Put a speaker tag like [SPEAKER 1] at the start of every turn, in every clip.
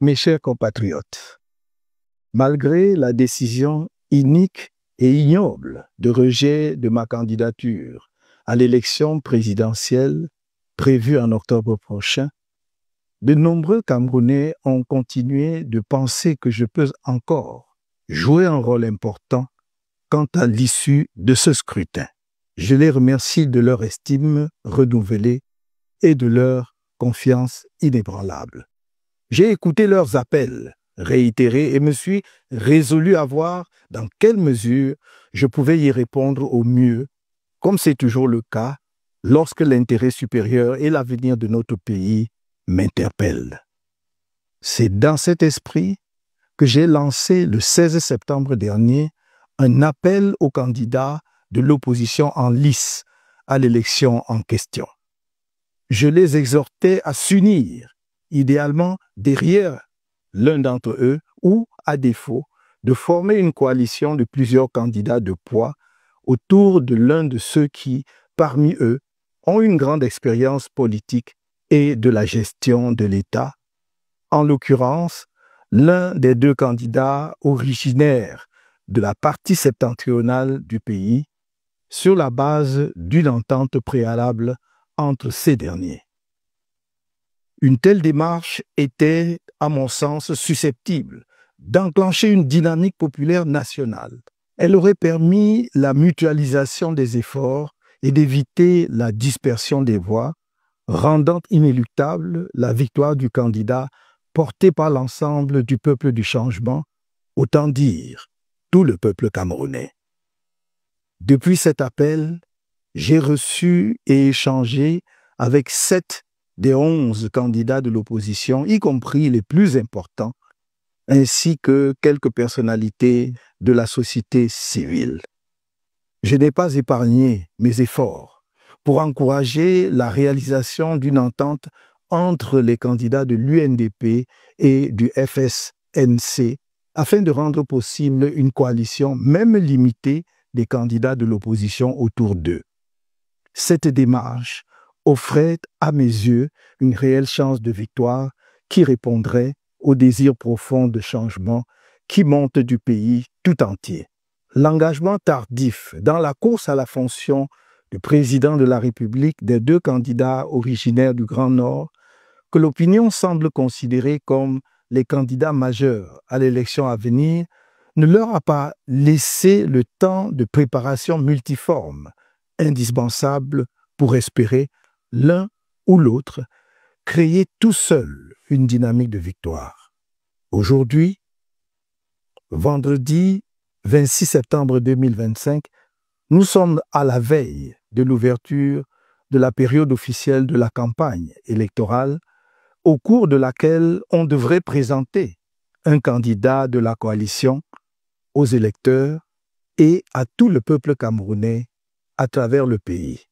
[SPEAKER 1] Mes chers compatriotes, malgré la décision inique et ignoble de rejet de ma candidature à l'élection présidentielle prévue en octobre prochain, de nombreux Camerounais ont continué de penser que je peux encore jouer un rôle important quant à l'issue de ce scrutin. Je les remercie de leur estime renouvelée et de leur confiance inébranlable. J'ai écouté leurs appels réitérés et me suis résolu à voir dans quelle mesure je pouvais y répondre au mieux, comme c'est toujours le cas lorsque l'intérêt supérieur et l'avenir de notre pays m'interpellent. C'est dans cet esprit que j'ai lancé le 16 septembre dernier un appel aux candidats de l'opposition en lice à l'élection en question. Je les exhortais à s'unir, idéalement derrière l'un d'entre eux ou, à défaut, de former une coalition de plusieurs candidats de poids autour de l'un de ceux qui, parmi eux, ont une grande expérience politique et de la gestion de l'État, en l'occurrence, l'un des deux candidats originaires de la partie septentrionale du pays, sur la base d'une entente préalable entre ces derniers. Une telle démarche était, à mon sens, susceptible d'enclencher une dynamique populaire nationale. Elle aurait permis la mutualisation des efforts et d'éviter la dispersion des voix, rendant inéluctable la victoire du candidat porté par l'ensemble du peuple du changement, autant dire tout le peuple camerounais. Depuis cet appel, j'ai reçu et échangé avec 7 des 11 candidats de l'opposition, y compris les plus importants, ainsi que quelques personnalités de la société civile. Je n'ai pas épargné mes efforts pour encourager la réalisation d'une entente entre les candidats de l'UNDP et du FSNC afin de rendre possible une coalition, même limitée, des candidats de l'opposition autour d'eux. Cette démarche offrait, à mes yeux, une réelle chance de victoire qui répondrait au désir profond de changement qui monte du pays tout entier. L'engagement tardif dans la course à la fonction de président de la République des deux candidats originaires du Grand Nord, que l'opinion semble considérer comme les candidats majeurs à l'élection à venir, ne leur a pas laissé le temps de préparation multiforme, indispensable pour espérer, l'un ou l'autre, créer tout seul une dynamique de victoire. Aujourd'hui, vendredi 26 septembre 2025, nous sommes à la veille de l'ouverture de la période officielle de la campagne électorale, au cours de laquelle on devrait présenter un candidat de la coalition aux électeurs et à tout le peuple camerounais à travers le pays.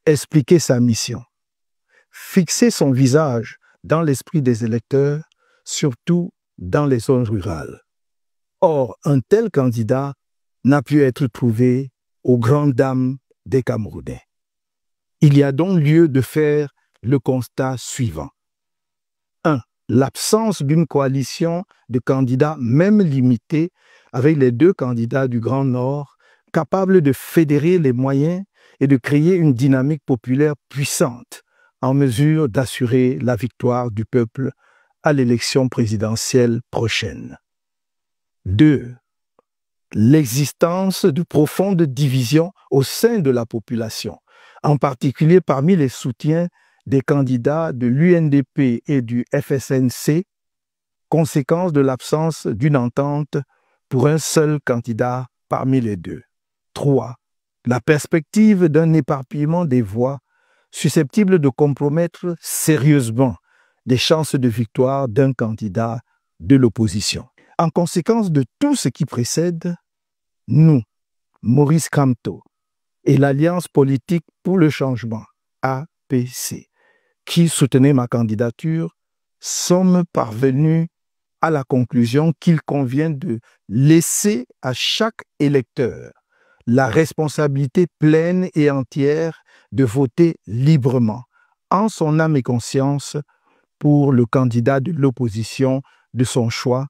[SPEAKER 1] Expliquer sa mission, fixer son visage dans l'esprit des électeurs, surtout dans les zones rurales. Or, un tel candidat n'a pu être trouvé aux grandes dames des Camerounais. Il y a donc lieu de faire le constat suivant. 1. L'absence d'une coalition de candidats, même limitée, avec les deux candidats du Grand Nord, capables de fédérer les moyens et de créer une dynamique populaire puissante, en mesure d'assurer la victoire du peuple à l'élection présidentielle prochaine. 2. L'existence de profondes divisions au sein de la population, en particulier parmi les soutiens des candidats de l'UNDP et du FSNC, conséquence de l'absence d'une entente pour un seul candidat parmi les deux. 3. La perspective d'un éparpillement des voix susceptible de compromettre sérieusement les chances de victoire d'un candidat de l'opposition. En conséquence de tout ce qui précède, nous, Maurice Kamto et l'Alliance politique pour le changement, APC, qui soutenait ma candidature, sommes parvenus à la conclusion qu'il convient de laisser à chaque électeur la responsabilité pleine et entière de voter librement, en son âme et conscience, pour le candidat de l'opposition de son choix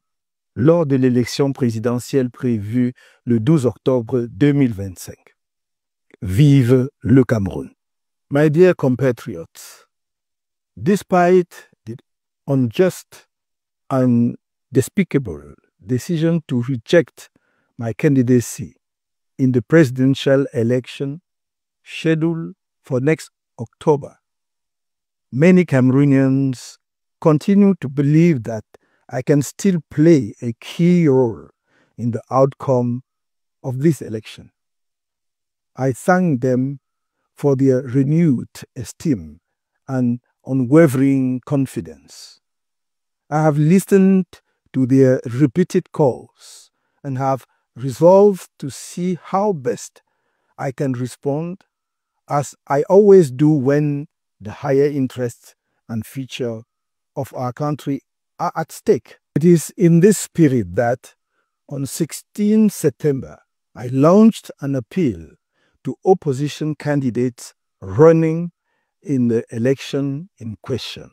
[SPEAKER 1] lors de l'élection présidentielle prévue le 12 octobre 2025. Vive le Cameroun. My dear compatriots, despite the unjust and despicable decision to reject my candidacy in the presidential election scheduled for next October, many Cameroonians continue to believe that I can still play a key role in the outcome of this election. I thank them for their renewed esteem and unwavering confidence. I have listened to their repeated calls and have resolved to see how best I can respond, as I always do when the higher interests and future of our country are at stake. It is in this spirit that on 16 September, I launched an appeal to opposition candidates running in the election in question.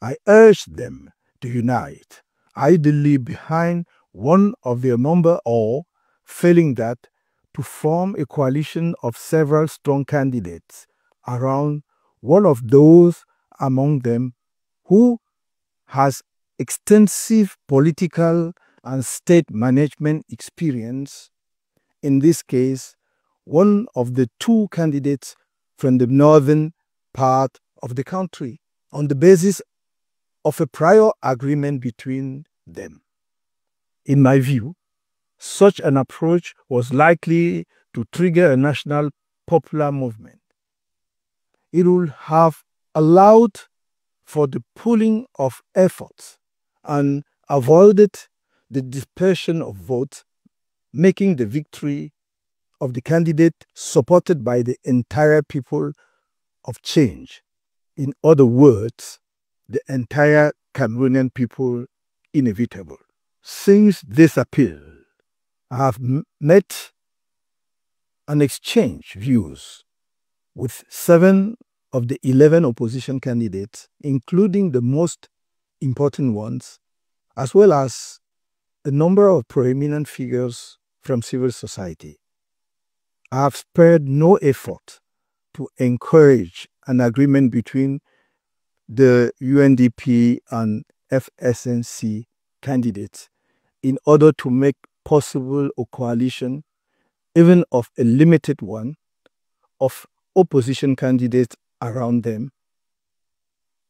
[SPEAKER 1] I urged them to unite, ideally behind one of their number, or, failing that, to form a coalition of several strong candidates around one of those among them who has extensive political and state management experience, in this case, one of the two candidates from the northern part of the country, on the basis of a prior agreement between them. In my view, such an approach was likely to trigger a national popular movement. It would have allowed for the pooling of efforts and avoided the dispersion of votes, making the victory of the candidate supported by the entire people of change. In other words, the entire Cameroonian people inevitable. Since this appeal, I have met and exchanged views with 7 of the 11 opposition candidates, including the most important ones, as well as a number of prominent figures from civil society. I have spared no effort to encourage an agreement between the UNDP and FSNC candidates in order to make possible a coalition, even of a limited one, of opposition candidates around them.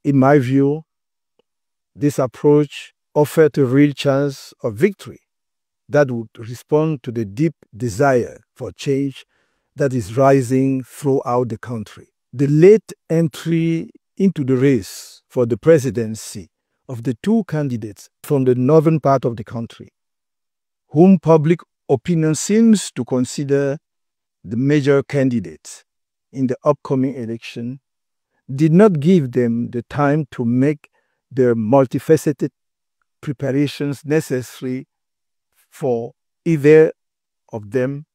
[SPEAKER 1] In my view, this approach offered a real chance of victory that would respond to the deep desire for change that is rising throughout the country. The late entry into the race for the presidency of the two candidates from the northern part of the country, whom public opinion seems to consider the major candidates in the upcoming election, did not give them the time to make the multifaceted preparations necessary for either of them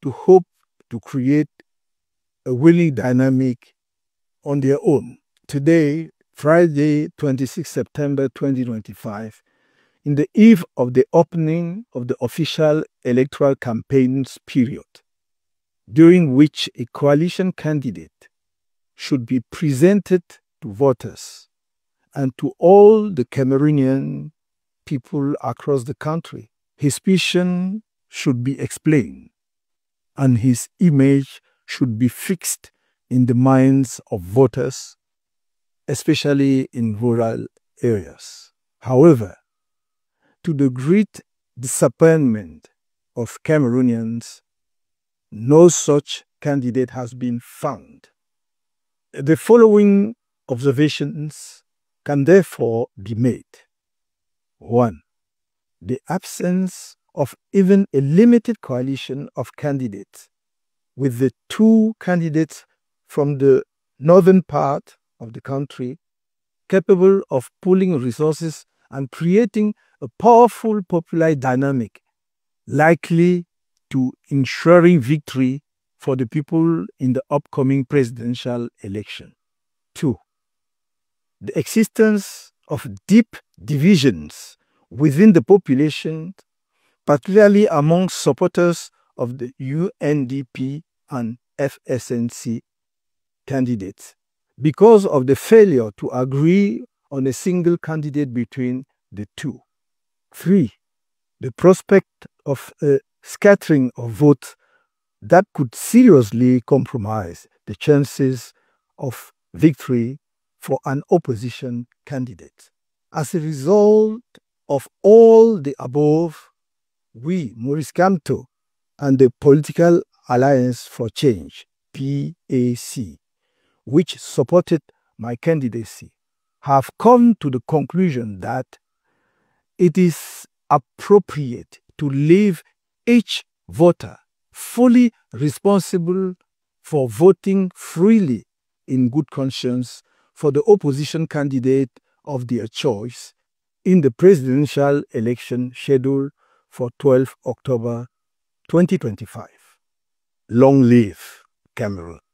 [SPEAKER 1] to hope to create a winning dynamic on their own. Today, Friday, 26 September 2025, in the eve of the opening of the official electoral campaigns period, during which a coalition candidate should be presented to voters and to all the Cameroonian people across the country, his vision should be explained and his image should be fixed in the minds of voters, especially in rural areas. However, to the great disappointment of Cameroonians, no such candidate has been found. The following observations can therefore be made. 1. The absence of even a limited coalition of candidates, with the two candidates from the northern part of the country capable of pooling resources and creating a powerful popular dynamic likely to ensuring victory for the people in the upcoming presidential election. 2. the existence of deep divisions within the population, particularly among supporters of the UNDP and FSNC candidates, because of the failure to agree on a single candidate between the two. 3. The prospect of a scattering of votes that could seriously compromise the chances of victory for an opposition candidate. As a result of all the above, we, Maurice Kamto, and the Political Alliance for Change, PAC, which supported my candidacy, have come to the conclusion that it is appropriate to leave each voter fully responsible for voting freely in good conscience for the opposition candidate of their choice in the presidential election scheduled for 12 October 2025. Long live Cameroon.